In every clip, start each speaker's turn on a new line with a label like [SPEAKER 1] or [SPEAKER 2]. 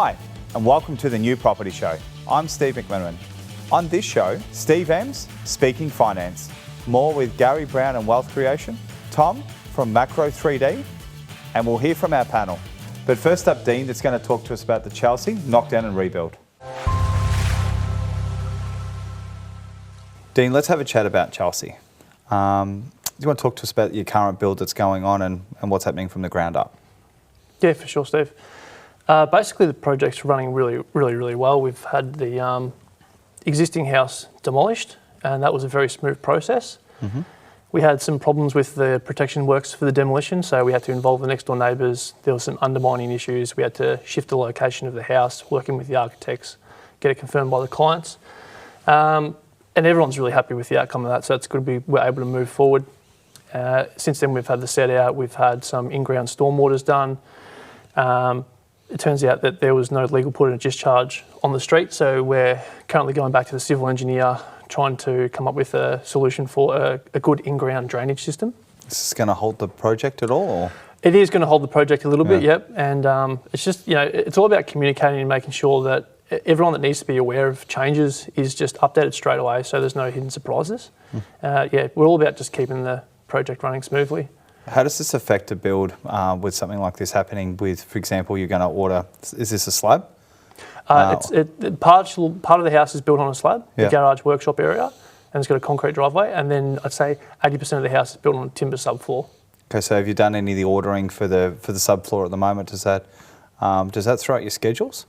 [SPEAKER 1] Hi, and welcome to the New Property Show. I'm Steve McMenamin. On this show, Steve M's speaking finance, more with Gary Brown and Wealth Creation, Tom from Macrokanis, and we'll hear from our panel. But first up, Dean, that's going to talk to us about the 𝗪𝗘𝗪 knockdown and rebuild. Dean, let's have a chat about 𝗪𝗘𝗪. Do you want to talk to us about your current build that's going on and what's happening from the ground up?
[SPEAKER 2] Yeah, for sure, Steve. Basically, the project's running really well. We've had the existing house demolished, and that was a very smooth process. Mm-hmm. We had some problems with the protection works for the demolition, so we had to involve the next door neighbours. There were some undermining issues. We had to shift the location of the house, working with the architects, get it confirmed by the clients. And everyone's really happy with the outcome of that, so it's good we're able to move forward. Since then, we've had the set out, we've had some in-ground stormwaters done. It turns out that there was no legal put in a discharge on the street, so we're currently going back to the civil engineer, trying to come up with a solution for a good in-ground drainage system.
[SPEAKER 1] Is this going to hold the project at all? Or?
[SPEAKER 2] It is going to hold the project a little bit, yep. And it's just, it's all about communicating and making sure that everyone that needs to be aware of changes is just updated straight away, so there's no hidden surprises. We're all about just keeping the project running smoothly.
[SPEAKER 1] How does this affect a build with something like this happening with, for example, you're going to order, is this a slab?
[SPEAKER 2] Part of the house is built on a slab, the garage workshop area, and it's got a concrete driveway, and then I'd say 80% of the house is built on a timber subfloor.
[SPEAKER 1] Okay, so have you done any of the ordering for the subfloor at the moment? Does that throw out your schedules?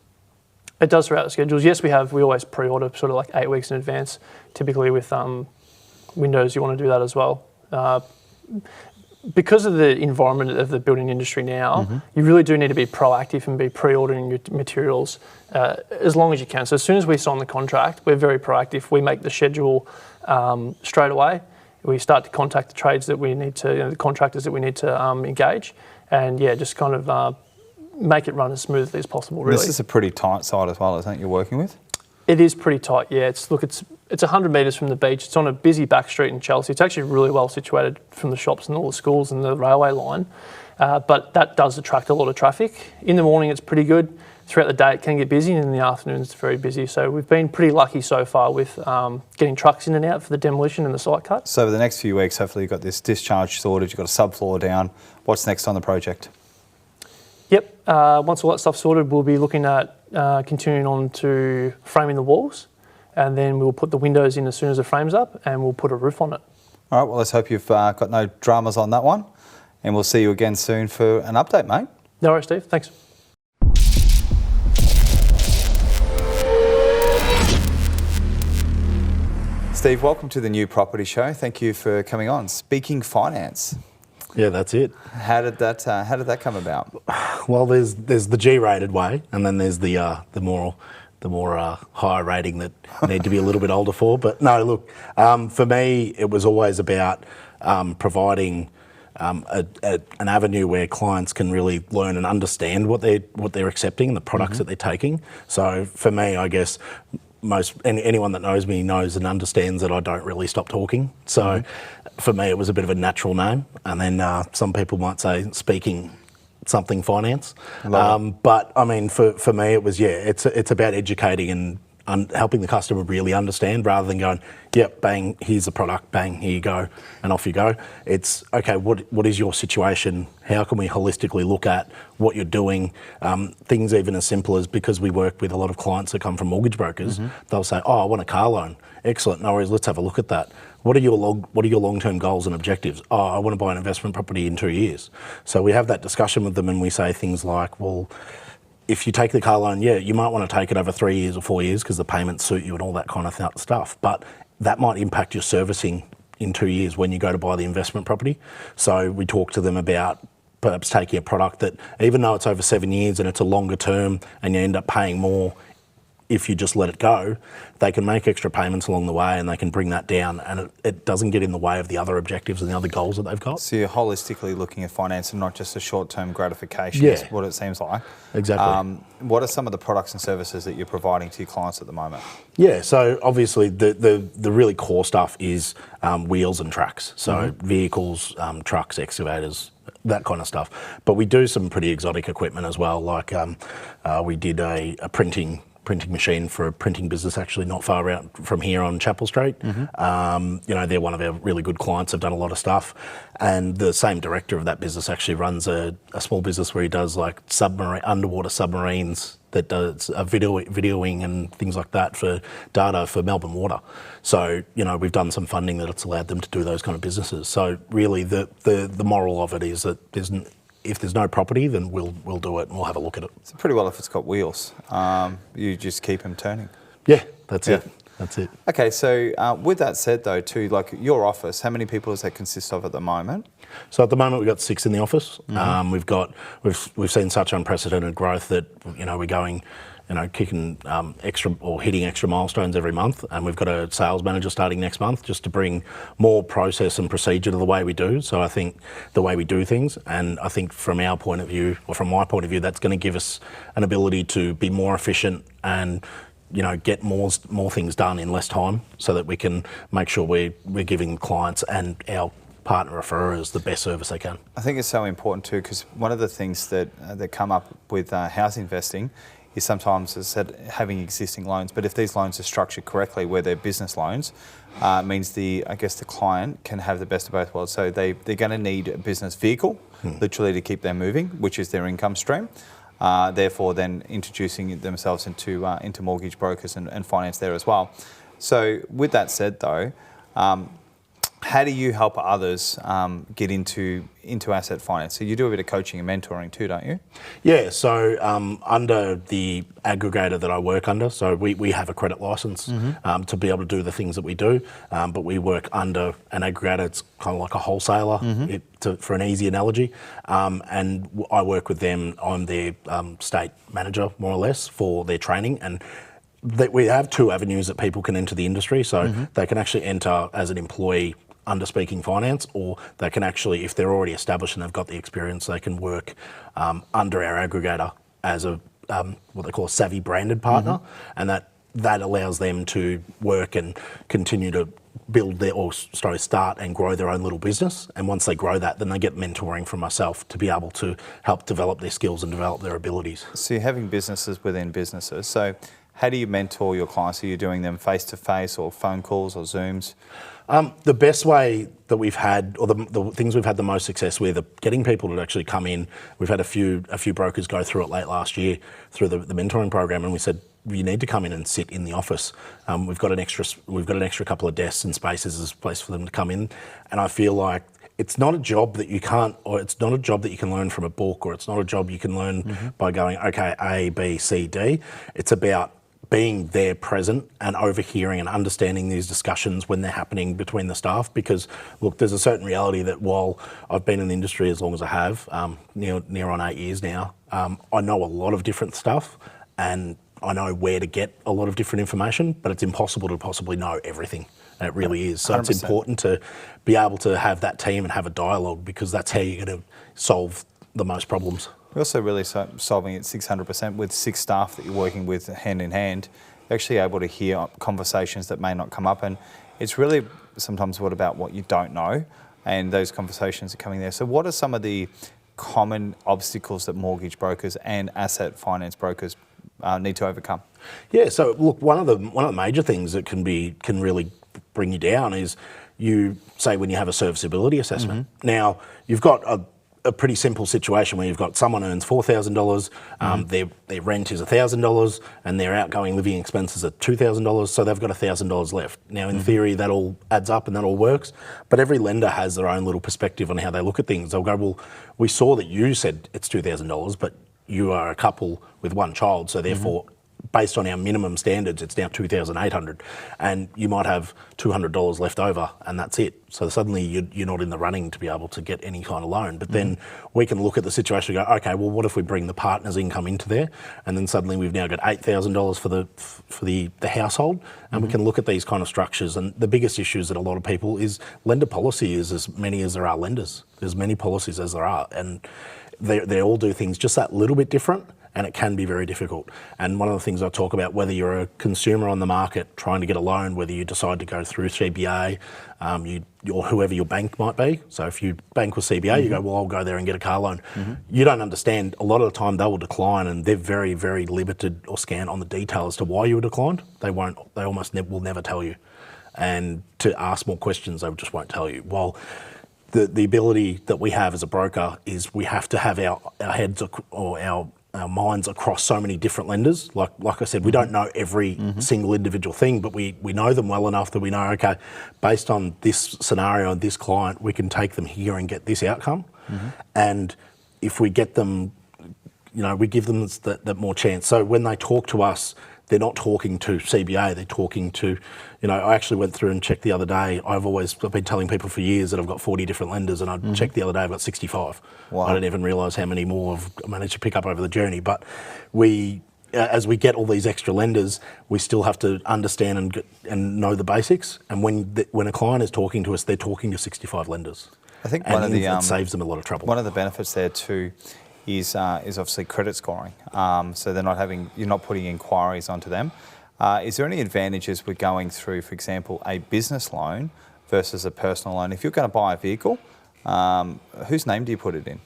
[SPEAKER 2] It does throw out the schedules. Yes, we have. We always pre-order sort of like 8 weeks in advance. Typically with windows, you want to do that as well. Because of the environment of the building industry now, you really do need to be proactive and be pre-ordering your materials as long as you can. So as soon as we sign the contract, we're very proactive. We make the schedule straight away. We start to contact the trades that we need to, the contractors that we need to engage, and just kind of make it run as smoothly as possible, really.
[SPEAKER 1] This is a pretty tight site as well, isn't it, you're working with?
[SPEAKER 2] It is pretty tight, yeah. It's 100 metres from the beach. It's on a busy back street in 𝗪𝗘𝗪. It's actually really well situated from the shops and all the schools and the railway line. But that does attract a lot of traffic. In the morning, it's pretty good. Throughout the day, it can get busy, and in the afternoon, it's very busy. So we've been pretty lucky so far with getting trucks in and out for the demolition and the site cut.
[SPEAKER 1] So over the next few weeks, hopefully you've got this discharge sorted, you've got a subfloor down. What's next on the project?
[SPEAKER 2] Yep. Once all that stuff's sorted, we'll be looking at continuing on to framing the walls, and then we'll put the windows in as soon as the frame's up, and we'll put a roof on it.
[SPEAKER 1] All right, well, let's hope you've got no dramas on that one, and we'll see you again soon for an update, mate.
[SPEAKER 2] No worries, Steve. Thanks.
[SPEAKER 1] Steve, welcome to the New Property Show. Thank you for coming on. Speaking finance.
[SPEAKER 3] Yeah, that's it.
[SPEAKER 1] How did that come about?
[SPEAKER 3] Well, there's the G-rated way, and then there's the more higher rating that you need to be a little bit older for. But no, look, for me, it was always about providing an avenue where clients can really learn and understand what they're accepting and the products that they're taking. So for me, I guess anyone that knows me knows and understands that I don't really stop talking. So for me, it was a bit of a natural name. And then some people might say speaking something finance. But I mean, for me, it was, it's about educating and helping the customer really understand, rather than going, yep, bang, here's the product, bang, here you go, and off you go. It's, okay, what is your situation? How can we holistically look at what you're doing? Things even as simple as, because we work with a lot of clients that come from mortgage brokers, they'll say, oh, I want a car loan. Excellent, no worries, let's have a look at that. What are your long-term goals and objectives? Oh, I want to buy an investment property in 2 years. So we have that discussion with them, and we say things like, well, if you take the car loan, you might want to take it over 3 years or 4 years because the payments suit you and all that kind of stuff. But that might impact your servicing in 2 years when you go to buy the investment property. So we talk to them about perhaps taking a product that, even though it's over 7 years and it's a longer term and you end up paying more, if you just let it go, they can make extra payments along the way and they can bring that down, and it doesn't get in the way of the other objectives and the other goals that they've got.
[SPEAKER 1] So you're holistically looking at finance and not just a short-term gratification,
[SPEAKER 3] Yeah.
[SPEAKER 1] is what it seems like.
[SPEAKER 3] Exactly.
[SPEAKER 1] What are some of the products and services that you're providing to your clients at the moment?
[SPEAKER 3] Yeah, so obviously the really core stuff is wheels and tracks. So vehicles, trucks, excavators, that kind of stuff. But we do some pretty exotic equipment as well. Like we did a printing machine for a printing business actually not far out from here on Chapel Street. They're one of our really good clients. They've done a lot of stuff. And the same director of that business actually runs a small business where he does like underwater submarines that does videoing and things like that for data for Melbourne Water. So, we've done some funding that it's allowed them to do those kind of businesses. So really the moral of it is that if there's no property, then we'll do it and we'll have a look at it.
[SPEAKER 1] So pretty well if it's got wheels. You just keep them turning.
[SPEAKER 3] Yeah, that's it. That's it.
[SPEAKER 1] Okay, so with that said though, too, like your office, how many people does that consist of at the moment?
[SPEAKER 3] So at the moment we've got 6 in the office. We've seen such unprecedented growth that we're going, kicking extra or hitting extra milestones every month, and we've got a sales manager starting next month just to bring more process and procedure to the way we do. So I think the way we do things, and I think from our point of view, or from my point of view, that's going to give us an ability to be more efficient and get more things done in less time, so that we can make sure we're giving clients and our partner referrers the best service they can.
[SPEAKER 1] I think it's so important too, because one of the things that come up with house investing is sometimes, as I said, having existing loans. But if these loans are structured correctly, where they're business loans, means the client can have the best of both worlds. So they're going to need a business vehicle, literally to keep them moving, which is their income stream. Therefore, then introducing themselves into mortgage brokers and finance there as well. So with that said, though, how do you help others get into asset finance? So you do a bit of coaching and mentoring too, don't you?
[SPEAKER 3] Yeah, so under the aggregator that I work under, so we have a credit license to be able to do the things that we do, but we work under an aggregator. It's kind of like a wholesaler, for an easy analogy, and I work with them. I'm their state manager, more or less, for their training, and we have 2 avenues that people can enter the industry. So they can actually enter as an employee under Speaking Finance, or they can actually, if they're already established and they've got the experience, they can work under our aggregator as a what they call a savvy branded partner, and that allows them to work and continue to build start and grow their own little business. And once they grow that, then they get mentoring from myself to be able to help develop their skills and develop their abilities.
[SPEAKER 1] So you're having businesses within businesses. So how do you mentor your clients? Are you doing them face-to-face or phone calls or Zooms?
[SPEAKER 3] The best way that we've had, or the things we've had the most success with, are getting people to actually come in. We've had a few brokers go through it late last year through the mentoring program, and we said, you need to come in and sit in the office. We've got an extra couple of desks and spaces as a place for them to come in, and I feel like it's not a job that you can't, or it's not a job that you can learn from a book, or it's not a job you can learn by going, okay, A, B, C, D. It's about being there present and overhearing and understanding these discussions when they're happening between the staff. Because look, there's a certain reality that while I've been in the industry as long as I have, near on 8 years now, I know a lot of different stuff, and I know where to get a lot of different information, but it's impossible to possibly know everything. And it really is. So 100%. It's important to be able to have that team and have a dialogue, because that's how you're going to solve the most problems.
[SPEAKER 1] We're also really solving it 600% with 6 staff that you're working with hand in hand. You're actually able to hear conversations that may not come up, and it's really sometimes about what you don't know, and those conversations are coming there. So what are some of the common obstacles that mortgage brokers and asset finance brokers need to overcome?
[SPEAKER 3] Yeah, so look, one of the major things that can really bring you down is, you say, when you have a serviceability assessment. Now, you've got a pretty simple situation where you've got someone earns $4,000, their rent is $1,000, and their outgoing living expenses are $2,000, so they've got $1,000 left. Now, in theory, that all adds up and that all works, but every lender has their own little perspective on how they look at things. They'll go, well, we saw that you said it's $2,000, but you are a couple with 1 child, so therefore based on our minimum standards, it's now $2,800, and you might have $200 left over, and that's it. So suddenly you're not in the running to be able to get any kind of loan. But then we can look at the situation and go, okay, well, what if we bring the partner's income into there, and then suddenly we've now got $8,000 for the household, and we can look at these kind of structures. And the biggest issues that a lot of people is lender policy is as many as there are lenders. There's many policies as there are, and they all do things just that little bit different, and it can be very difficult. And one of the things I talk about, whether you're a consumer on the market trying to get a loan, whether you decide to go through CBA, or whoever your bank might be. So if you bank with CBA, you go, well, I'll go there and get a car loan. You don't understand, a lot of the time they will decline, and they're very, very limited or scant on the detail as to why you were declined. They almost will never tell you. And to ask more questions, they just won't tell you. Well, the ability that we have as a broker is we have to have our heads or our minds across so many different lenders. Like I said, we don't know every single individual thing, but we know them well enough that we know, okay, based on this scenario and this client, we can take them here and get this outcome. And if we get them, we give them that more chance. So when they talk to us, they're not talking to CBA, they're talking to, I actually went through and checked the other day. I've been telling people for years that I've got 40 different lenders, and I checked the other day, I've got 65. Wow. I didn't even realise how many more I've managed to pick up over the journey. But as we get all these extra lenders, we still have to understand and know the basics. And when a client is talking to us, they're talking to 65 lenders.
[SPEAKER 1] I think
[SPEAKER 3] it saves them a lot of trouble.
[SPEAKER 1] One of the benefits there too is obviously credit scoring. So you're not putting inquiries onto them. Is there any advantages with going through, for example, a business loan versus a personal loan? If you're going to buy a vehicle, whose name do you put it in?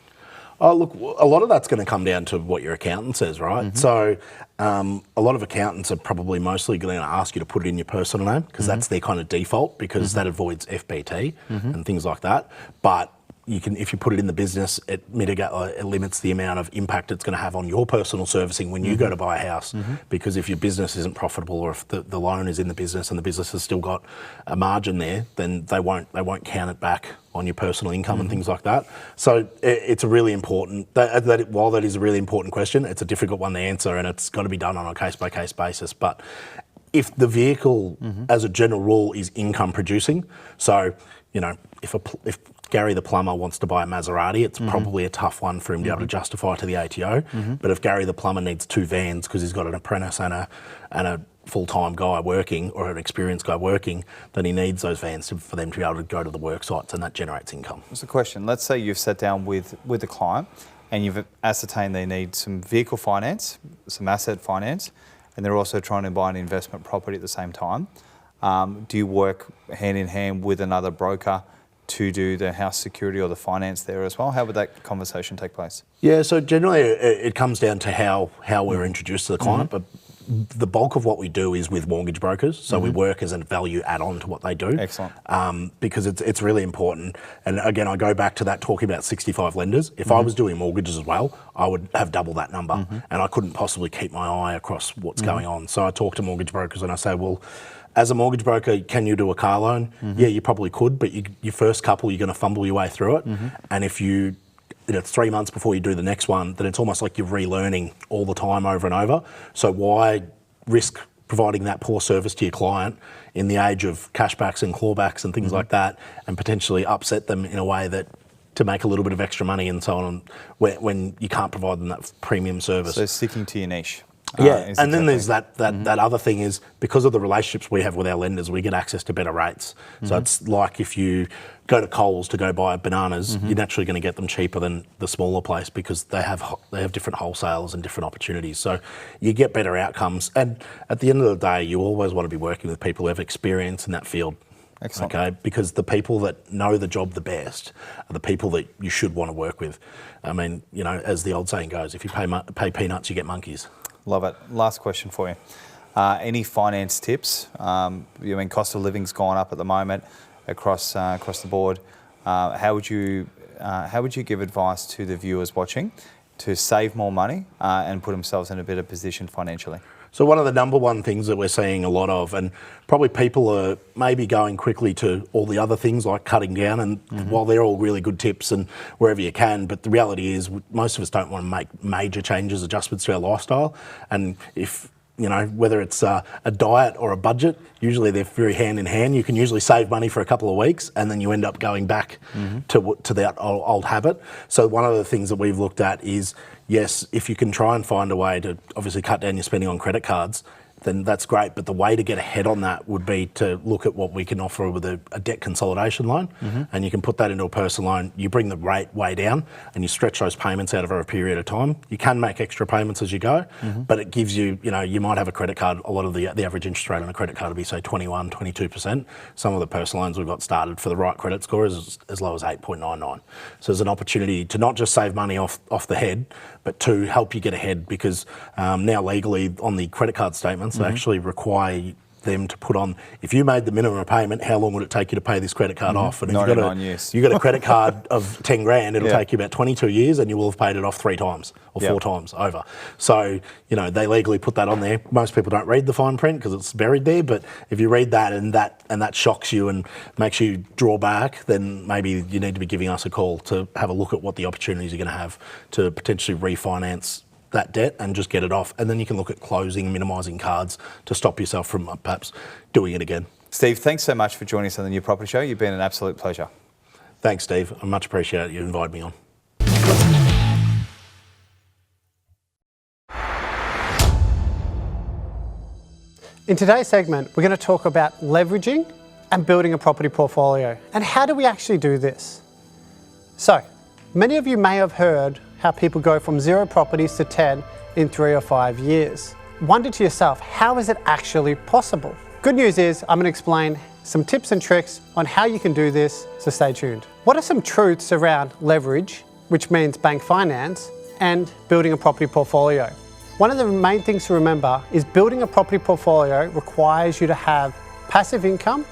[SPEAKER 3] Oh, look, a lot of that's going to come down to what your accountant says, right? So a lot of accountants are probably mostly going to ask you to put it in your personal name, because that's their kind of default, because that avoids FBT and things like that. But if you put it in the business, it limits the amount of impact it's going to have on your personal servicing when you go to buy a house. Because if your business isn't profitable, or if the loan is in the business and the business has still got a margin there, then they won't count it back on your personal income and things like that. So it's a really important, while that is a really important question, it's a difficult one to answer, and it's got to be done on a case-by-case basis. But if the vehicle, as a general rule, is income producing, so if Gary the plumber wants to buy a Maserati, it's probably a tough one for him to be able to justify to the ATO. But if Gary the plumber needs 2 vans because he's got an apprentice and a full-time guy working, or an experienced guy working, then he needs those vans for them to be able to go to the work sites, and that generates income. That's
[SPEAKER 1] a question. Let's say you've sat down with the client and you've ascertained they need some vehicle finance, some asset finance, and they're also trying to buy an investment property at the same time. Do you work hand in hand with another broker to do the house security or the finance there as well? How would that conversation take place? Yeah,
[SPEAKER 3] so generally it comes down to how we're introduced to the client, but the bulk of what we do is with mortgage brokers, so we work as a value add-on to what they do.
[SPEAKER 1] Excellent.
[SPEAKER 3] Because it's really important. And again, I go back to that talking about 65 lenders. If I was doing mortgages as well, I would have double that number, and I couldn't possibly keep my eye across what's going on. So I talk to mortgage brokers and I say, well, as a mortgage broker, can you do a car loan? Yeah, you probably could, but your first couple, you're going to fumble your way through it. And if it's 3 months before you do the next one, then it's almost like you're relearning all the time over and over. So why risk providing that poor service to your client in the age of cashbacks and clawbacks and things like that, and potentially upset them in a way that to make a little bit of extra money and so on, when you can't provide them that premium service.
[SPEAKER 1] So sticking to your niche.
[SPEAKER 3] Yeah, and then there's that other thing is, because of the relationships we have with our lenders, we get access to better rates. So it's like if you go to Coles to go buy bananas, you're naturally going to get them cheaper than the smaller place, because they have different wholesalers and different opportunities. So you get better outcomes. And at the end of the day, you always want to be working with people who have experience in that field.
[SPEAKER 1] Excellent.
[SPEAKER 3] Okay, because the people that know the job the best are the people that you should want to work with. I mean, as the old saying goes, if you pay peanuts, you get monkeys.
[SPEAKER 1] Love it. Last question for you. Any finance tips? Cost of living's gone up at the moment across the board. How would you give advice to the viewers watching to save more money and put themselves in a better position financially?
[SPEAKER 3] So one of the number one things that we're seeing a lot of, and probably people are maybe going quickly to all the other things like cutting down, and while they're all really good tips and wherever you can, but the reality is most of us don't want to make major changes, adjustments to our lifestyle. And if whether it's a diet or a budget, usually they're very hand in hand. You can usually save money for a couple of weeks and then you end up going back to that old habit. So one of the things that we've looked at is, yes, if you can try and find a way to obviously cut down your spending on credit cards, then that's great. But the way to get ahead on that would be to look at what we can offer with a debt consolidation loan. And you can put that into a personal loan. You bring the rate way down and you stretch those payments out over a period of time. You can make extra payments as you go, but it gives you, you might have a credit card. A lot of the average interest rate on a credit card will be, say, 21, 22%. Some of the personal loans we've got started for the right credit score is as low as 8.99. So there's an opportunity to not just save money off the head, but to help you get ahead, because now legally on the credit card statements, they actually require them to put on, if you made the minimum repayment, how long would it take you to pay this credit card off? And if you've got a credit card of 10 grand, it'll take you about 22 years and you will have paid it off 3 times or 4 times over. So, they legally put that on there. Most people don't read the fine print because it's buried there, but if you read that and that shocks you and makes you draw back, then maybe you need to be giving us a call to have a look at what the opportunities you're going to have to potentially refinance that debt and just get it off. And then you can look at closing, minimising cards to stop yourself from perhaps doing it again.
[SPEAKER 1] Steve, thanks so much for joining us on the New Property Show. You've been an absolute pleasure.
[SPEAKER 3] Thanks, Steve. I much appreciate you inviting me on.
[SPEAKER 4] In today's segment, we're going to talk about leveraging and building a property portfolio. And how do we actually do this? So, many of you may have heard how people go from 0 properties to 10 in 3 or 5 years. Wonder to yourself, how is it actually possible? Good news is I'm going to explain some tips and tricks on how you can do this, so stay tuned. What are some truths around leverage, which means bank finance, and building a property portfolio? One of the main things to remember is building a property portfolio requires you to have passive income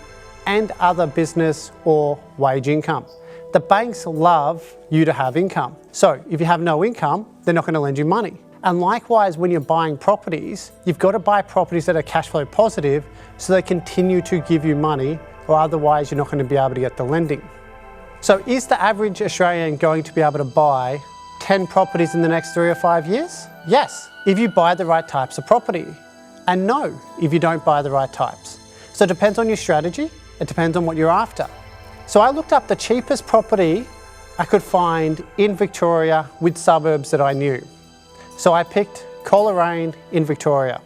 [SPEAKER 4] and other business or wage income. The banks love you to have income. So if you have no income, they're not going to lend you money. And likewise, when you're buying properties, you've got to buy properties that are cash flow positive so they continue to give you money, or otherwise you're not going to be able to get the lending. So is the average Australian going to be able to buy 10 properties in the next 3 or 5 years? Yes, if you buy the right types of property. And no, if you don't buy the right types. So it depends on your strategy, it depends on what you're after. So I looked up the cheapest property I could find in Victoria with suburbs that I knew. So I picked Coleraine in Victoria.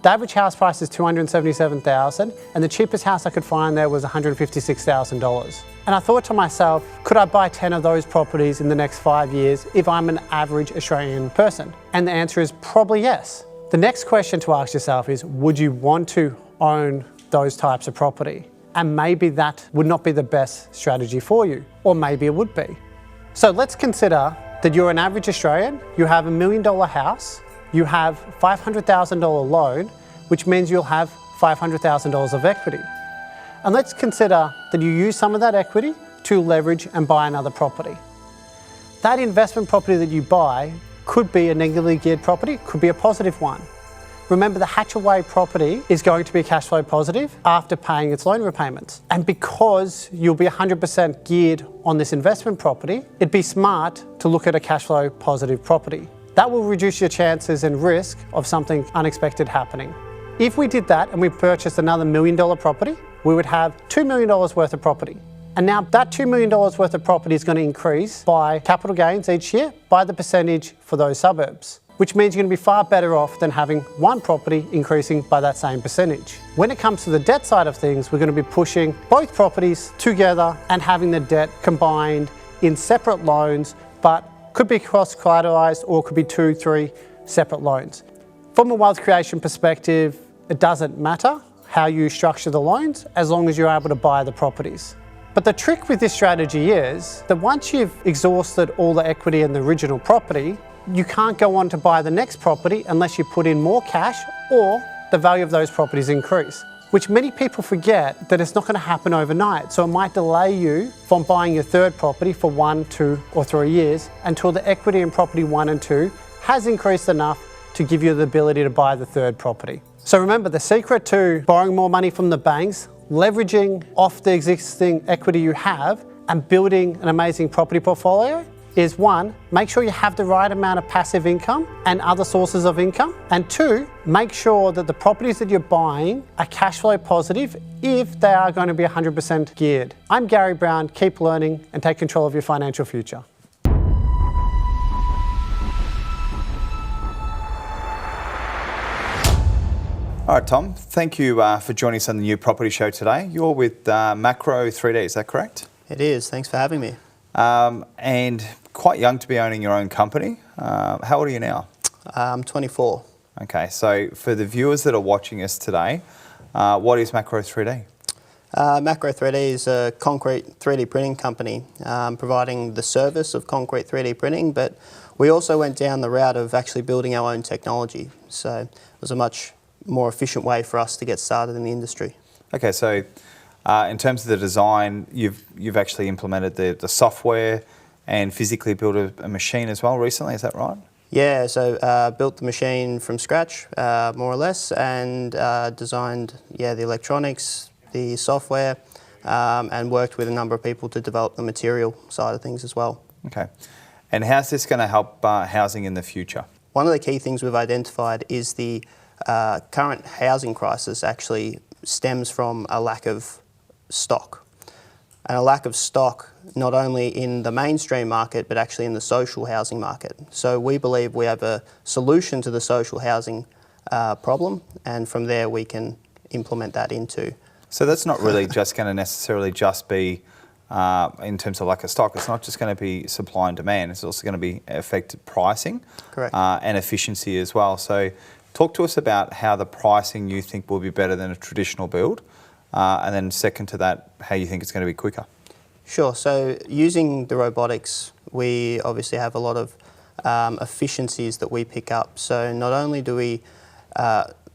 [SPEAKER 4] The average house price is $277,000 and the cheapest house I could find there was $156,000. And I thought to myself, could I buy 10 of those properties in the next 5 years if I'm an average Australian person? And the answer is probably yes. The next question to ask yourself is, would you want to own those types of property? And maybe that would not be the best strategy for you, or maybe it would be. So let's consider that you're an average Australian, you have $1 million house, you have $500,000 loan, which means you'll have $500,000 of equity. And let's consider that you use some of that equity to leverage and buy another property. That investment property that you buy could be a negatively geared property, could be a positive one. Remember, the Hatchaway property is going to be cash flow positive after paying its loan repayments. And because you'll be 100% geared on this investment property, it'd be smart to look at a cash flow positive property. That will reduce your chances and risk of something unexpected happening. If we did that and we purchased another $1 million property, we would have $2 million worth of property. And now that $2 million worth of property is going to increase by capital gains each year by the percentage for those suburbs, which means you're going to be far better off than having one property increasing by that same percentage. When it comes to the debt side of things, we're going to be pushing both properties together and having the debt combined in separate loans, but could be cross-collateralized or could be 2, 3 separate loans. From a wealth creation perspective, it doesn't matter how you structure the loans as long as you're able to buy the properties. But the trick with this strategy is that once you've exhausted all the equity in the original property, you can't go on to buy the next property unless you put in more cash or the value of those properties increase, which many people forget that it's not going to happen overnight. So it might delay you from buying your third property for 1, 2 or 3 years until the equity in property 1 and 2 has increased enough to give you the ability to buy the third property. So remember, the secret to borrowing more money from the banks, leveraging off the existing equity you have and building an amazing property portfolio is one, make sure you have the right amount of passive income and other sources of income. And two, make sure that the properties that you're buying are cash flow positive if they are going to be 100% geared. I'm Gary Brown. Keep learning and take control of your financial future.
[SPEAKER 1] All right, Tom, thank you for joining us on the New Property Show today. You're with Macro3D, is that correct?
[SPEAKER 5] It is. Thanks for having me.
[SPEAKER 1] And quite young to be owning your own company. How old are you now?
[SPEAKER 5] I'm 24.
[SPEAKER 1] Okay, so for the viewers that are watching us today, what is Macro3D?
[SPEAKER 5] Macro3D is a concrete 3D printing company providing the service of concrete 3D printing, but we also went down the route of actually building our own technology. So it was a much more efficient way for us to get started in the industry.
[SPEAKER 1] Okay, so in terms of the design, you've actually implemented the software and physically built a machine as well recently, is that right?
[SPEAKER 5] Yeah, so built the machine from scratch, more or less, and designed the electronics, the software, and worked with a number of people to develop the material side of things as well.
[SPEAKER 1] Okay, and how's this going to help housing in the future?
[SPEAKER 5] One of the key things we've identified is the current housing crisis actually stems from a lack of stock. And a lack of stock not only in the mainstream market but actually in the social housing market. So we believe we have a solution to the social housing problem, and from there we can implement that into.
[SPEAKER 1] So that's not really just going to necessarily just be in terms of lack of stock. It's not just going to be supply and demand, it's also going to be affect pricing.
[SPEAKER 5] Correct.
[SPEAKER 1] And efficiency as well. So talk to us about how the pricing you think will be better than a traditional build, and then second to that, how you think it's going to be quicker.
[SPEAKER 5] Sure, so using the robotics, we obviously have a lot of efficiencies that we pick up. So not only do we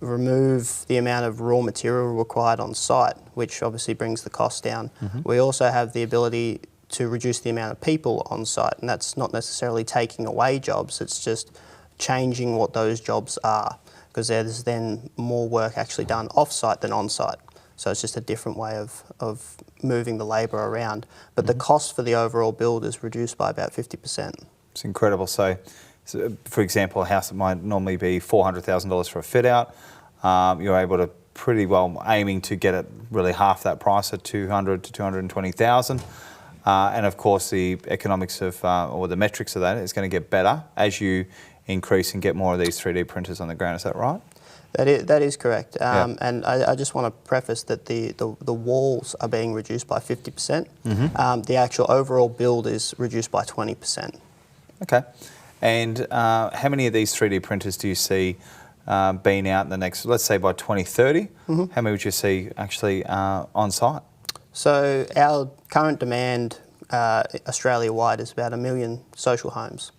[SPEAKER 5] remove the amount of raw material required on site, which obviously brings the cost down, we also have the ability to reduce the amount of people on site, and that's not necessarily taking away jobs, it's just changing what those jobs are, because there's then more work actually done off-site than on-site. So it's just a different way of moving the labour around. But the cost for the overall build is reduced by about 50%.
[SPEAKER 1] It's incredible. So for example, a house that might normally be $400,000 for a fit out, you're able to pretty well aiming to get it really half that price at $200,000 to $220,000. And of course the economics of, or the metrics of that is going to get better as you increase and get more of these 3D printers on the ground, is that right?
[SPEAKER 5] That is correct.
[SPEAKER 1] Yeah.
[SPEAKER 5] And I just want to preface that the walls are being reduced by 50%. The actual overall build is reduced by 20%.
[SPEAKER 1] Okay. And how many of these 3D printers do you see being out in the next, let's say by 2030? How many would you see actually on site?
[SPEAKER 5] So our current demand Australia-wide is about 1 million social homes.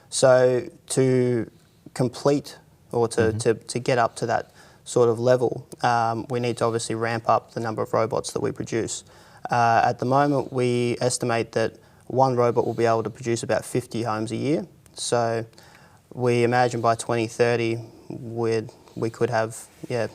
[SPEAKER 5] So to complete or to get up to that sort of level, we need to obviously ramp up the number of robots that we produce. At the moment, we estimate that one robot will be able to produce about 50 homes a year. So we imagine by 2030, we could have a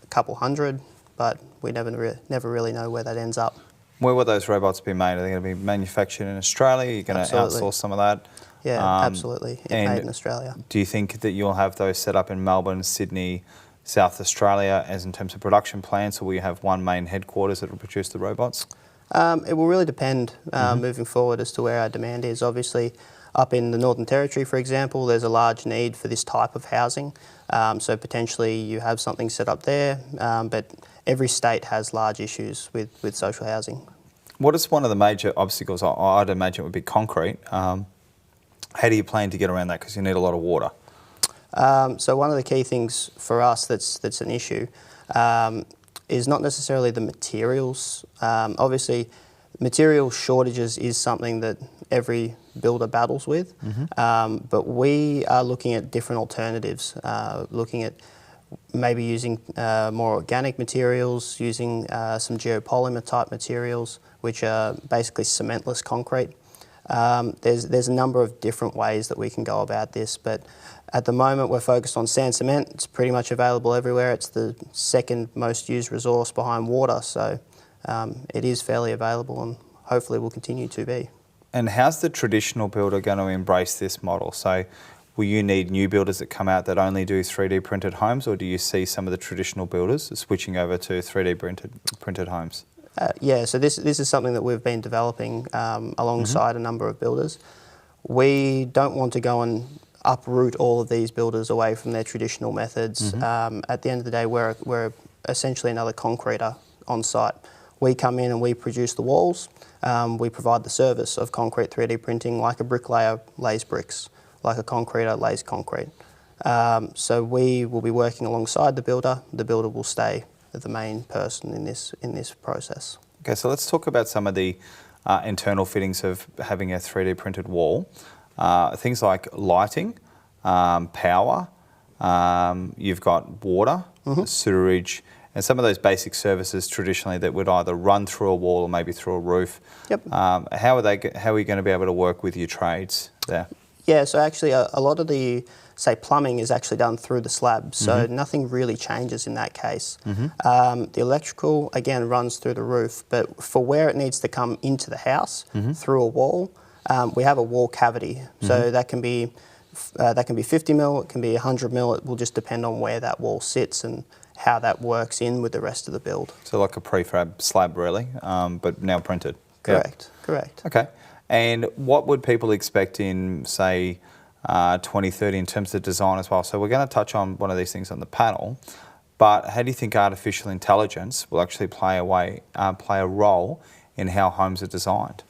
[SPEAKER 5] couple hundred, but we never really know where that ends up. Where
[SPEAKER 1] will those robots be made? Are they going to be manufactured in Australia? Are you going to outsource some of that?
[SPEAKER 5] Yeah, absolutely. Made in Australia.
[SPEAKER 1] Do you think that you'll have those set up in Melbourne, Sydney, South Australia as in terms of production plants, or will you have one main headquarters that will produce the robots?
[SPEAKER 5] It will really depend moving forward as to where our demand is. Obviously, up in the Northern Territory, for example, there's a large need for this type of housing. So potentially you have something set up there, but every state has large issues with social housing. What is one of the major obstacles? I'd imagine it would be concrete. How do you plan to get around that? Because you need a lot of water. So one of the key things for us that's an issue is not necessarily the materials. Obviously, material shortages is something that every builder battles with, but we are looking at different alternatives, looking at maybe using more organic materials, using some geopolymer type materials, which are basically cementless concrete. There's a number of different ways that we can go about this, but at the moment we're focused on sand cement. It's pretty much available everywhere. It's the second most used resource behind water, so it is fairly available and hopefully will continue to be.
[SPEAKER 1] And how's the traditional builder going to embrace this model? So will you need new builders that come out that only do 3D printed homes, or do you see some of the traditional builders switching over to 3D printed homes?
[SPEAKER 5] Yeah, so this is something that we've been developing alongside a number of builders. We don't want to go and uproot all of these builders away from their traditional methods. At the end of the day, we're essentially another concreter on site. We come in and we produce the walls. We provide the service of concrete 3D printing, like a bricklayer lays bricks, like a concreter lays concrete. So we will be working alongside the builder. The builder will stay the main person in this process.
[SPEAKER 1] Okay, so let's talk about some of the internal fittings of having a 3D printed wall. Things like lighting, power, you've got water, sewerage, and some of those basic services traditionally that would either run through a wall or maybe through a roof.
[SPEAKER 5] Yep.
[SPEAKER 1] How are you going to be able to work with your trades there?
[SPEAKER 5] Yeah, so actually a lot of the, say, plumbing is actually done through the slab, so nothing really changes in that case. The electrical, again, runs through the roof, but for where it needs to come into the house, through a wall, we have a wall cavity. So that can be 50 mil, it can be 100 mil, it will just depend on where that wall sits and how that works in with the rest of the build.
[SPEAKER 1] So like a prefab slab really, but now printed?
[SPEAKER 5] Correct, correct.
[SPEAKER 1] Okay, and what would people expect in, say, 2030 in terms of design as well? So we're going to touch on one of these things on the panel, but how do you think artificial intelligence will actually play a role in how homes are designed?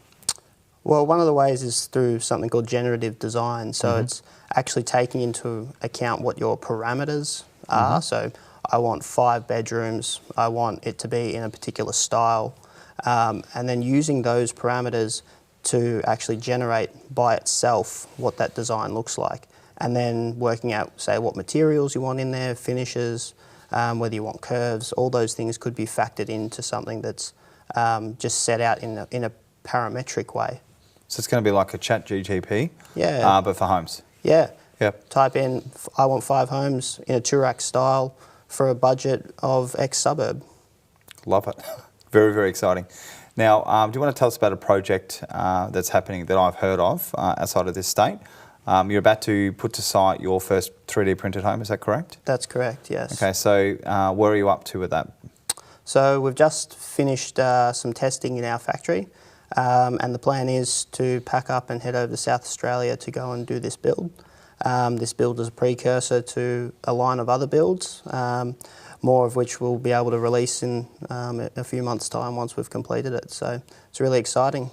[SPEAKER 5] Well, one of the ways is through something called generative design. So it's actually taking into account what your parameters are. So I want 5 bedrooms, I want it to be in a particular style, and then using those parameters to actually generate by itself what that design looks like, and then working out, say, what materials you want in there, finishes, whether you want curves, all those things could be factored into something that's just set out in a parametric way.
[SPEAKER 1] So it's going to be like a ChatGPT,
[SPEAKER 5] yeah,
[SPEAKER 1] but for homes.
[SPEAKER 5] Yeah.
[SPEAKER 1] Yep.
[SPEAKER 5] Type in, I want 5 homes in a Toorak style for a budget of X suburb.
[SPEAKER 1] Love it. Very, very exciting. Now, do you want to tell us about a project that's happening that I've heard of outside of this state? You're about to put to site your first 3D printed home, is that correct?
[SPEAKER 5] That's correct, yes.
[SPEAKER 1] Okay, so where are you up to with that?
[SPEAKER 5] So we've just finished some testing in our factory, and the plan is to pack up and head over to South Australia to go and do this build. This build is a precursor to a line of other builds, more of which we'll be able to release in a few months' time once we've completed it. So it's really exciting.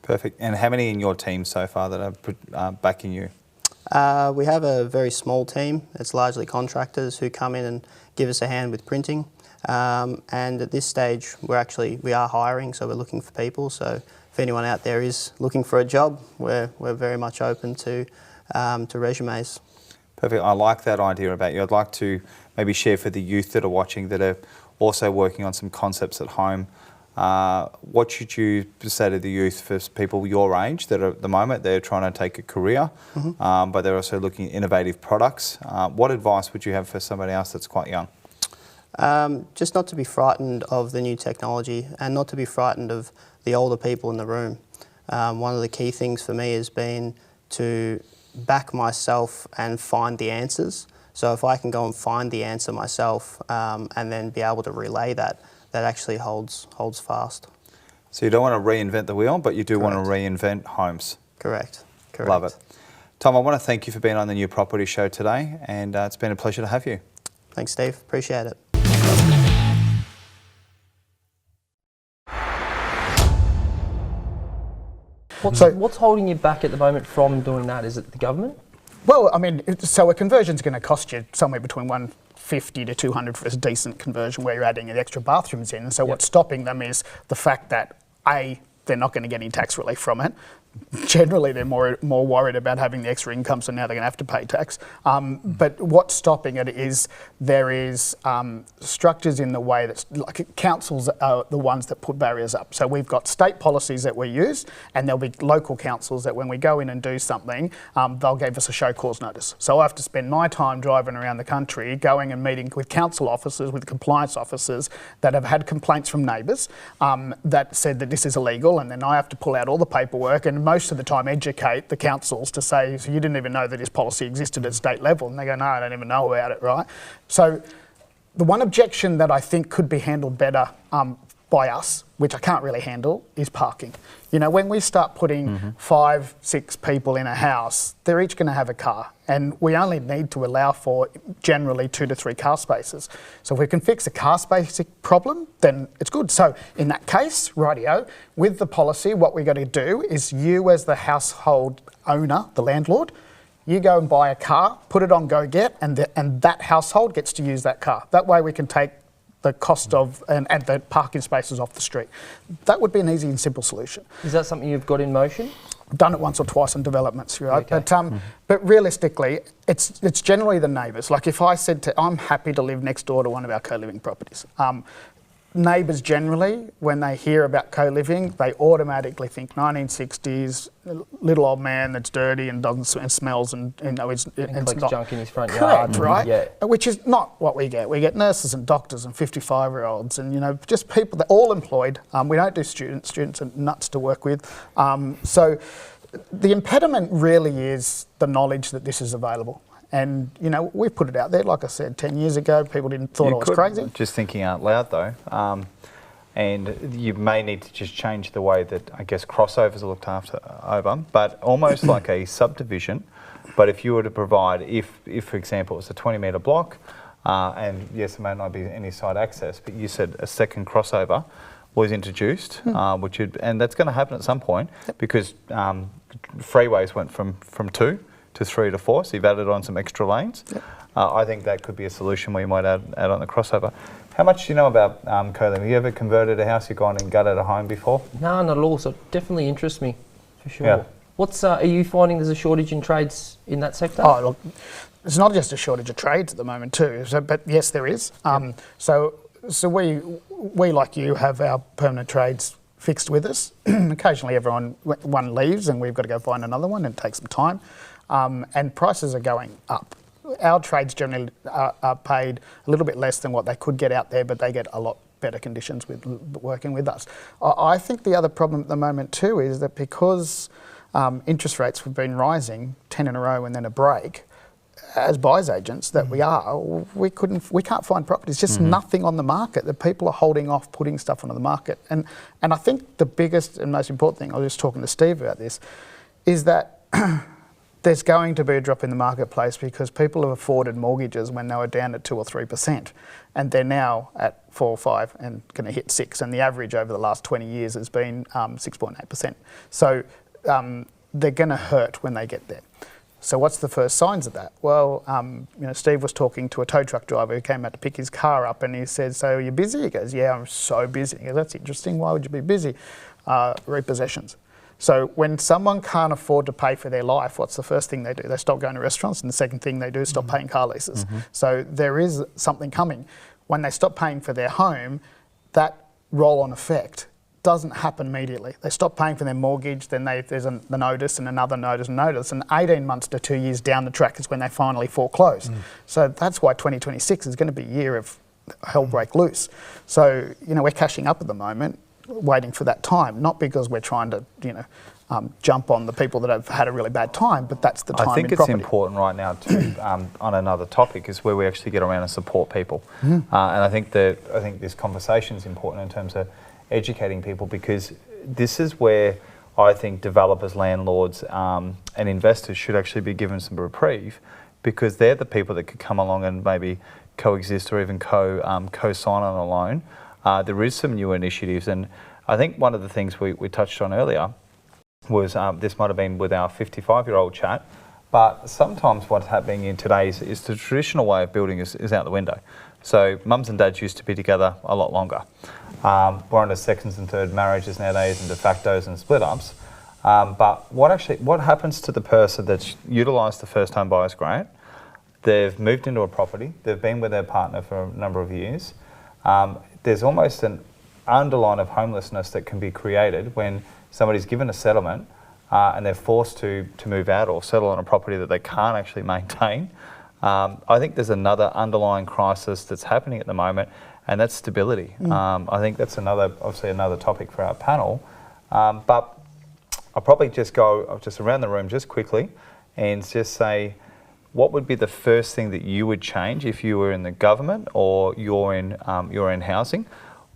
[SPEAKER 1] Perfect. And how many in your team so far that are backing you?
[SPEAKER 5] We have a very small team. It's largely contractors who come in and give us a hand with printing. And at this stage, we are hiring, so we're looking for people. So if anyone out there is looking for a job, we're very much open to resumes.
[SPEAKER 1] Perfect. I like that idea about you. I'd like to maybe share for the youth that are watching that are also working on some concepts at home. What should you say to the youth, for people your age that are at the moment, they're trying to take a career, but they're also looking at innovative products? What advice would you have for somebody else that's quite young?
[SPEAKER 5] Just not to be frightened of the new technology and not to be frightened of the older people in the room. One of the key things for me has been to back myself and find the answers. So if I can go and find the answer myself and then be able to relay that, that actually holds fast.
[SPEAKER 1] So you don't want to reinvent the wheel, but you do
[SPEAKER 5] Correct.
[SPEAKER 1] want to reinvent homes.
[SPEAKER 5] Correct. Correct.
[SPEAKER 1] Love it. Tom, I want to thank you for being on the New Property Show today, and it's been a pleasure to have you.
[SPEAKER 5] Thanks, Steve. Appreciate it.
[SPEAKER 6] What's holding you back at the moment from doing that? Is it the government?
[SPEAKER 7] Well, I mean, so a conversion's going to cost you somewhere between $150 to $200 for a decent conversion where you're adding the extra bathrooms in. And so what's stopping them is the fact that, A, they're not going to get any tax relief from it. Generally, they're more worried about having the extra income, so now they're going to have to pay tax. But what's stopping it is there is structures in the way that, like, councils are the ones that put barriers up. So we've got state policies that we use, and there'll be local councils that when we go in and do something, they'll give us a show cause notice. So I have to spend my time driving around the country, going and meeting with council officers, with compliance officers that have had complaints from neighbours that said that this is illegal, and then I have to pull out all the paperwork and and most of the time educate the councils to say, so you didn't even know that this policy existed at state level, and they go, no, I don't even know about it, right? So the one objection that I think could be handled better by us, which I can't really handle, is parking. You know, when we start putting 5, 6 people in a house, they're each going to have a car, and we only need to allow for generally 2 to 3 car spaces. So if we can fix a car space problem, then it's good. So in that case, rightio, with the policy, what we're going to do is you as the household owner, the landlord, you go and buy a car, put it on Go Get, and that household gets to use that car. That way we can take the cost of and the parking spaces off the street. That would be an easy and simple solution.
[SPEAKER 6] Is that something you've got in motion?
[SPEAKER 7] Done it once or twice on developments, right?
[SPEAKER 6] Okay.
[SPEAKER 7] But realistically, it's generally the neighbours. Like if I said I'm happy to live next door to one of our co-living properties. Neighbours generally, when they hear about co-living, they automatically think 1960s, little old man that's dirty and doesn't and smells and it's
[SPEAKER 6] collects
[SPEAKER 7] not
[SPEAKER 6] junk in his front
[SPEAKER 7] correct,
[SPEAKER 6] yard.
[SPEAKER 7] right?
[SPEAKER 6] Yeah.
[SPEAKER 7] Which is not what we get. We get nurses and doctors and 55-year-olds and just people that are all employed. We don't do students. Students are nuts to work with. So the impediment really is the knowledge that this is available. And, we put it out there, like I said, 10 years ago, people thought I was crazy.
[SPEAKER 1] Just thinking out loud, though, and you may need to just change the way that, I guess, crossovers are looked over, but almost like a subdivision. But if you were to provide, if for example, it was a 20-metre block, and yes, there may not be any side access, but you said a second crossover was introduced, and that's going to happen at some point because freeways went from 2 to 3 to 4, so you've added on some extra lanes.
[SPEAKER 7] Yep.
[SPEAKER 1] I think that could be a solution where you might add on the crossover. How much do you know about co-living? Have you ever converted a house? You've gone and gutted a home before?
[SPEAKER 6] No, not at all. So it definitely interests me, for sure.
[SPEAKER 1] Yeah.
[SPEAKER 6] What's are you finding there's a shortage in trades in that sector?
[SPEAKER 7] Oh, look, it's not just a shortage of trades at the moment too, but yes, there is. So we, like you, have our permanent trades fixed with us. Occasionally one leaves and we've got to go find another one and take some time. And prices are going up. Our trades generally are paid a little bit less than what they could get out there, but they get a lot better conditions with working with us. I think the other problem at the moment too is that because interest rates have been rising 10 in a row and then a break, as buyers agents that we are, we can't find properties. Just nothing on the market. The people are holding off putting stuff onto the market. And I think the biggest and most important thing, I was just talking to Steve about this, is that there's going to be a drop in the marketplace because people have afforded mortgages when they were down at 2 or 3%, and they're now at 4 or 5 and going to hit 6. And the average over the last 20 years has been 6.8%. So they're going to hurt when they get there. So what's the first signs of that? Well, Steve was talking to a tow truck driver who came out to pick his car up, and he said, "So you're busy?" He goes, "Yeah, I'm so busy." He goes, "That's interesting. Why would you be busy?" Repossessions. So when someone can't afford to pay for their life, what's the first thing they do? They stop going to restaurants, and the second thing they do is stop paying car leases. So there is something coming. When they stop paying for their home, that roll-on effect doesn't happen immediately. They stop paying for their mortgage, then there's the notice and another notice and notice, and 18 months to 2 years down the track is when they finally foreclose. So that's why 2026 is going to be a year of hell break loose. So, we're cashing up at the moment, waiting for that time, not because we're trying to, jump on the people that have had a really bad time, but that's the time in property.
[SPEAKER 1] I think it's important right now to, on another topic, is where we actually get around and support people. And I think this conversation is important in terms of educating people, because this is where I think developers, landlords and investors should actually be given some reprieve, because they're the people that could come along and maybe coexist or even co-sign on a loan. There is some new initiatives, and I think one of the things we touched on earlier was this might have been with our 55-year-old chat, but sometimes what's happening in today's is the traditional way of building is out the window. So mums and dads used to be together a lot longer. We're into seconds and third marriages nowadays and de factos and split ups. But what happens to the person that's utilised the first home buyer's grant? They've moved into a property, they've been with their partner for a number of years. There's almost an underline of homelessness that can be created when somebody's given a settlement and they're forced to move out or settle on a property that they can't actually maintain. I think there's another underlying crisis that's happening at the moment, and that's stability. I think that's obviously another topic for our panel. But I'll probably just go just around the room just quickly and just say, what would be the first thing that you would change if you were in the government or you're in housing?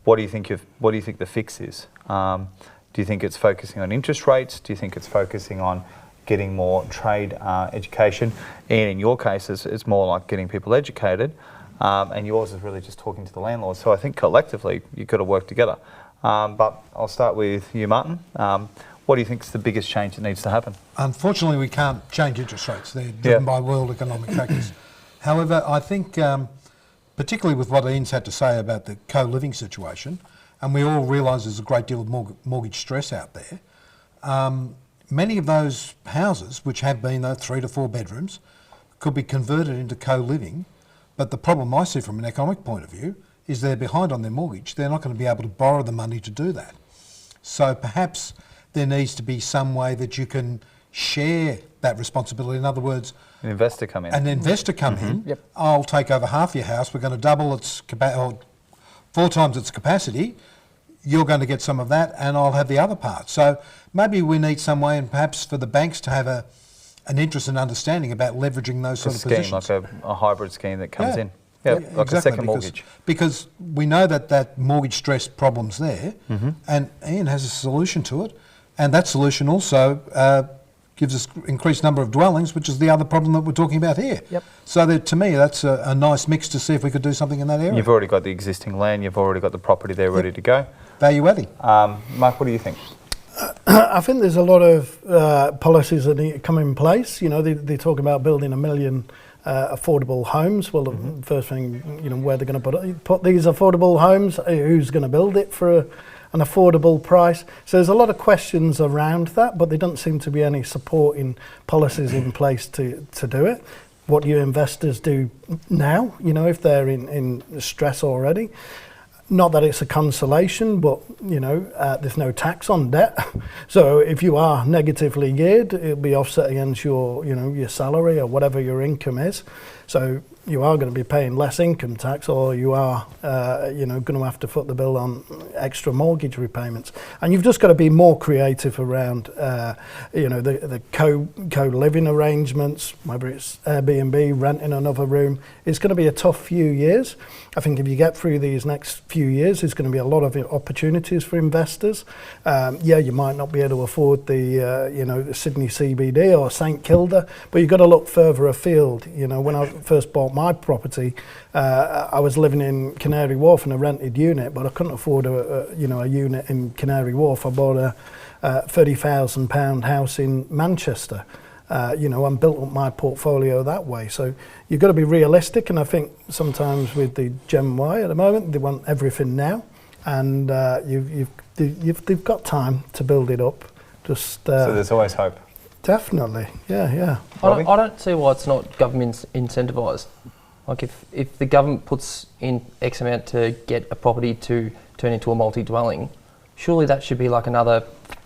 [SPEAKER 1] What do you think the fix is? Do you think it's focusing on interest rates? Do you think it's focusing on getting more trade education? And in your case, it's more like getting people educated. And yours is really just talking to the landlords. So I think collectively you've got to work together. But I'll start with you, Martin. What do you think is the biggest change that needs to happen?
[SPEAKER 8] Unfortunately, we can't change interest rates. They're driven by world economic factors. However, I think, particularly with what Ian's had to say about the co-living situation, and we all realise there's a great deal of mortgage stress out there, many of those houses, which have been 3 to 4 bedrooms, could be converted into co-living. But the problem I see from an economic point of view is they're behind on their mortgage. They're not going to be able to borrow the money to do that. So perhaps there needs to be some way that you can share that responsibility. In other words,
[SPEAKER 1] an investor come in.
[SPEAKER 8] An investor come in.
[SPEAKER 7] Yep.
[SPEAKER 8] I'll take over half your house. We're going to double its capacity, 4 times its capacity. You're going to get some of that, and I'll have the other part. So maybe we need some way, and perhaps for the banks to have an interest and understanding about leveraging those sort of positions.
[SPEAKER 1] Like a hybrid scheme that comes in.
[SPEAKER 8] Yeah,
[SPEAKER 1] like exactly, a second mortgage.
[SPEAKER 8] Because we know that mortgage stress problem's there, and Ian has a solution to it. And that solution also gives us increased number of dwellings, which is the other problem that we're talking about here.
[SPEAKER 7] Yep.
[SPEAKER 8] So to me, that's a nice mix to see if we could do something in that area.
[SPEAKER 1] You've already got the existing land, you've already got the property there ready to go.
[SPEAKER 8] Value adding.
[SPEAKER 1] Mark, what do you think?
[SPEAKER 9] I think there's a lot of policies that need to come in place. You know, they talk about building 1 million affordable homes. Well, the first thing, where they're going to put these affordable homes, who's going to build it for an affordable price. So there's a lot of questions around that, but there doesn't seem to be any supporting policies in place to do it. What do your investors do now, if they're in stress already? Not that it's a consolation, but there's no tax on debt. So if you are negatively geared, it'll be offset against your your salary or whatever your income is. So you are going to be paying less income tax, or you are going to have to foot the bill on extra mortgage repayments. And you've just got to be more creative around the co-living arrangements, whether it's Airbnb, renting another room. It's going to be a tough few years. I think if you get through these next few years, there's going to be a lot of opportunities for investors. You might not be able to afford the Sydney CBD or St Kilda, but you've got to look further afield. When I first bought my property, I was living in Canary Wharf in a rented unit, but I couldn't afford a unit in Canary Wharf. I bought a £30,000 house in Manchester. And built up my portfolio that way. So you've got to be realistic, and I think sometimes with the Gen Y at the moment, they want everything now, and they've got time to build it up. So
[SPEAKER 1] there's always hope.
[SPEAKER 9] Definitely, yeah.
[SPEAKER 6] I don't see why it's not government incentivised. Like if the government puts in X amount to get a property to turn into a multi-dwelling, surely that should be like another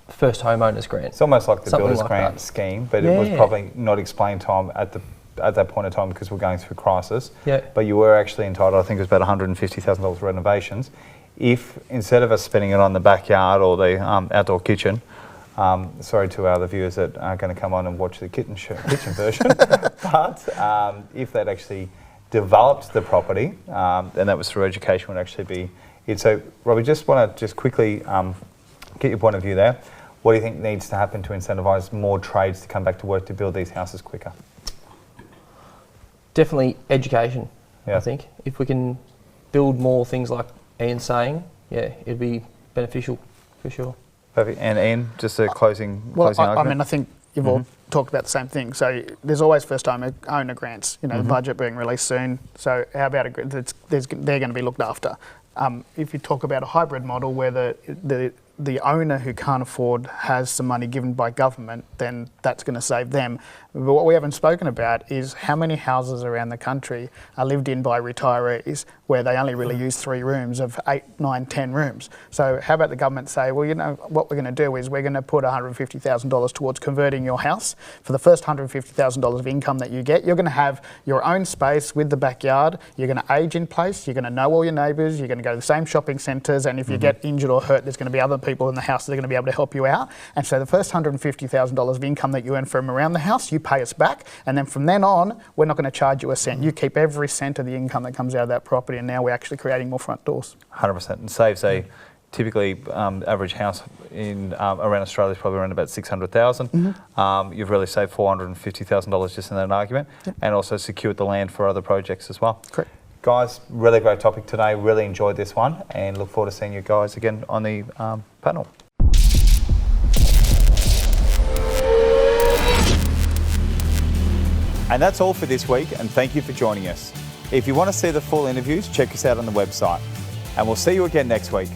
[SPEAKER 6] first homeowners grant.
[SPEAKER 1] It's almost like the builders
[SPEAKER 6] like
[SPEAKER 1] grant scheme, but it was probably not explained to at that point in time because we're going through a crisis. Yeah. But you were actually entitled, I think it was about $150,000 for renovations. If instead of us spending it on the backyard or the outdoor kitchen, sorry to our other viewers that are going to come on and watch the kitchen version, but if they'd actually developed the property, and that was through education, would actually be it. So, Robby, just want to quickly get your point of view there. What do you think needs to happen to incentivise more trades to come back to work to build these houses quicker?
[SPEAKER 6] Definitely education, I think. If we can build more things like Ian's saying, it'd be beneficial for sure.
[SPEAKER 1] Perfect. And Ian, just a closing argument?
[SPEAKER 7] I mean, I think you've all talked about the same thing. So there's always first-time owner grants, the budget being released soon. So how about they're going to be looked after? If you talk about a hybrid model where the owner who can't afford has some money given by government, then that's going to save them. But what we haven't spoken about is how many houses around the country are lived in by retirees where they only really use 3 rooms of 8, 9, 10 rooms. So how about the government say, well, what we're going to do is we're going to put $150,000 towards converting your house. For the first $150,000 of income that you get, you're going to have your own space with the backyard. You're going to age in place. You're going to know all your neighbours. You're going to go to the same shopping centres. And if you get injured or hurt, there's going to be other people in the house that are going to be able to help you out. And so the first $150,000 of income that you earn from around the house, you pay us back. And then from then on, we're not going to charge you a cent. You keep every cent of the income that comes out of that property. And now we're actually creating more front doors.
[SPEAKER 1] 100%. And saves typically average house in around Australia is probably around about 600,000. You've really saved $450,000 just in that argument, and also secured the land for other projects as well.
[SPEAKER 7] Correct.
[SPEAKER 1] Guys, really great topic today. Really enjoyed this one, and look forward to seeing you guys again on the panel. And that's all for this week, and thank you for joining us. If you want to see the full interviews, check us out on the website. And we'll see you again next week.